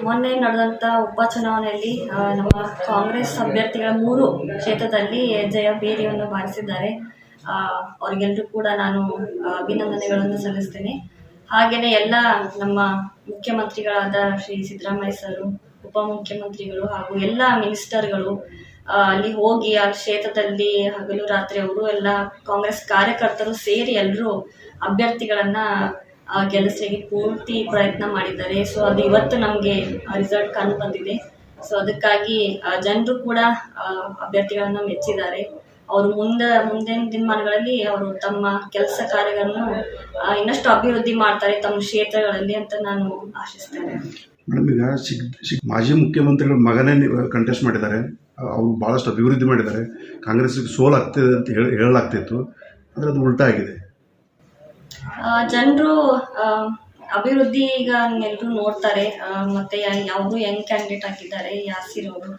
ಮೊನ್ನೆ ನಡೆದಂಥ ಉಪಚುನಾವಣೆಯಲ್ಲಿ ನಮ್ಮ ಕಾಂಗ್ರೆಸ್ ಅಭ್ಯರ್ಥಿಗಳ 3 ಕ್ಷೇತ್ರದಲ್ಲಿ ಜಯ ಭೇರಿಯನ್ನು ಬಾರಿಸಿದ್ದಾರೆ. ಅವರಿಗೆಲ್ಲರೂ ಕೂಡ ನಾನು ಅಭಿನಂದನೆಗಳನ್ನು ಸಲ್ಲಿಸ್ತೇನೆ. ಹಾಗೆಯೇ ಎಲ್ಲ ನಮ್ಮ ಮುಖ್ಯಮಂತ್ರಿಗಳಾದ ಶ್ರೀ ಸಿದ್ದರಾಮಯ್ಯ ಸರ್, ಉಪಮುಖ್ಯಮಂತ್ರಿಗಳು ಹಾಗೂ ಎಲ್ಲ ಮಿನಿಸ್ಟರ್ಗಳು ಅಲ್ಲಿ ಹೋಗಿ ಆ ಕ್ಷೇತ್ರದಲ್ಲಿ ಹಗಲು ರಾತ್ರಿ ಅವರು ಎಲ್ಲ ಕಾಂಗ್ರೆಸ್ ಕಾರ್ಯಕರ್ತರು ಸೇರಿ ಎಲ್ಲರೂ ಅಭ್ಯರ್ಥಿಗಳನ್ನ ಗೆಲ್ಲಿಸಲಿಕ್ಕೆ ಪೂರ್ತಿ ಪ್ರಯತ್ನ ಮಾಡಿದ್ದಾರೆ. ಸೊ ಅದು ಇವತ್ತು ನಮಗೆ ರಿಸಲ್ಟ್ ಕಂಡು ಬಂದಿದೆ. ಸೊ ಅದಕ್ಕಾಗಿ ಜನರು ಕೂಡ ಅಭ್ಯರ್ಥಿಗಳನ್ನ ಮೆಚ್ಚಿದ್ದಾರೆ. ಅವರು ಮುಂದಿನ ದಿನಮಾನಗಳಲ್ಲಿ ಅವರು ತಮ್ಮ ಕೆಲಸ ಕಾರ್ಯಗಳನ್ನು ಇನ್ನಷ್ಟು ಅಭಿವೃದ್ಧಿ ಮಾಡ್ತಾರೆ ತಮ್ಮ ಕ್ಷೇತ್ರಗಳಲ್ಲಿ ಅಂತ ನಾನು ಆಶಿಸ್ತೇನೆ. ಮೇಡಮ್, ಈಗ ಮಾಜಿ ಮುಖ್ಯಮಂತ್ರಿಗಳ ಮಗನೇ ಕಂಟೆಸ್ಟ್ ಮಾಡಿದ್ದಾರೆ. ಅವರು ಭಾಳಷ್ಟು ಅಭಿವೃದ್ಧಿ ಮಾಡಿದ್ದಾರೆ. ಕಾಂಗ್ರೆಸ್ಗೆ ಸೋಲಾಗ್ತಿದೆ ಅಂತ ಹೇಳಲಾಗ್ತಿತ್ತು, ಆದರೆ ಅದು ಉಲ್ಟಾ ಆಗಿದೆ. ಜನರು ಅಭಿವೃದ್ಧಿ ಈಗ ಎಲ್ಲರೂ ನೋಡ್ತಾರೆ. ಮತ್ತೆ ಯಾವುದು ಯಂಗ್ ಕ್ಯಾಂಡಿಡೇಟ್ ಹಾಕಿದ್ದಾರೆ ಯಾಸಿರ್ ಅವರು.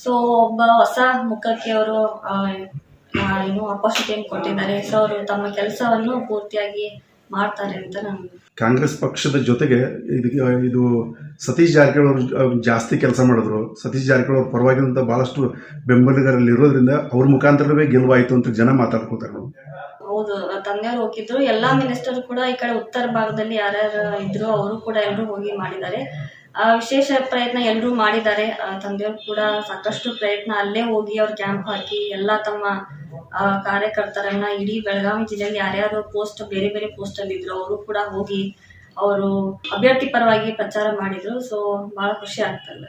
ಸೊ ಒಬ್ಬ ಹೊಸ ಮುಖಕ್ಕೆ ಅವರು ಏನು ಅಪರ್ಚುನಿಟಿಯನ್ನು ಕೊಟ್ಟಿದ್ದಾರೆ. ಸೊ ಅವರು ತಮ್ಮ ಕೆಲಸವನ್ನು ಪೂರ್ತಿಯಾಗಿ ಮಾಡ್ತಾರೆ ಅಂತ ನಾನು. ಕಾಂಗ್ರೆಸ್ ಪಕ್ಷದ ಜೊತೆಗೆ ಇದು ಸತೀಶ್ ಜಾರಕಿಹೊಳಿ ಅವರು ಜಾಸ್ತಿ ಕೆಲಸ ಮಾಡಿದ್ರು. ಸತೀಶ್ ಜಾರಕಿಹೊಳಿ ಅವ್ರ ಪರವಾಗಿರುವಂಥ ಭಾಳಷ್ಟು ಬೆಂಬಲಿಗರಲ್ಲಿ ಇರೋದ್ರಿಂದ ಅವ್ರ ಮುಖಾಂತರವೇ ಗೆಲುವಾಯಿತು ಅಂತ ಜನ ಮಾತಾಡ್ಕೋತಾರೆ. ಹೌದು, ತಂದೆಯವರು ಹೋಗಿದ್ರು. ಎಲ್ಲಾ ಮಿನಿಸ್ಟರ್ ಕೂಡ ಈ ಕಡೆ ಉತ್ತರ ಭಾಗದಲ್ಲಿ ಯಾರ್ಯಾರು ಇದ್ರು ಅವರು ಕೂಡ ಎಲ್ಲರೂ ಹೋಗಿ ಮಾಡಿದ್ದಾರೆ. ವಿಶೇಷ ಪ್ರಯತ್ನ ಎಲ್ಲರೂ ಮಾಡಿದ್ದಾರೆ. ತಂದೆಯವರು ಕೂಡ ಸಾಕಷ್ಟು ಪ್ರಯತ್ನ ಅಲ್ಲೇ ಹೋಗಿ ಅವ್ರು ಕ್ಯಾಂಪ್ ಹಾಕಿ ಎಲ್ಲ ತಮ್ಮ ಕಾರ್ಯಕರ್ತರನ್ನ ಇಡೀ ಬೆಳಗಾವಿ ಜಿಲ್ಲೆಯಲ್ಲಿ ಯಾರ್ಯಾರು ಬೇರೆ ಬೇರೆ ಪೋಸ್ಟ್ ಅಲ್ಲಿ ಇದ್ರು ಅವರು ಕೂಡ ಹೋಗಿ ಅವರು ಅಭ್ಯರ್ಥಿ ಪರವಾಗಿ ಪ್ರಚಾರ ಮಾಡಿದ್ರು. ಸೊ ಬಹಳ ಖುಷಿ ಆಗ್ತದೆ.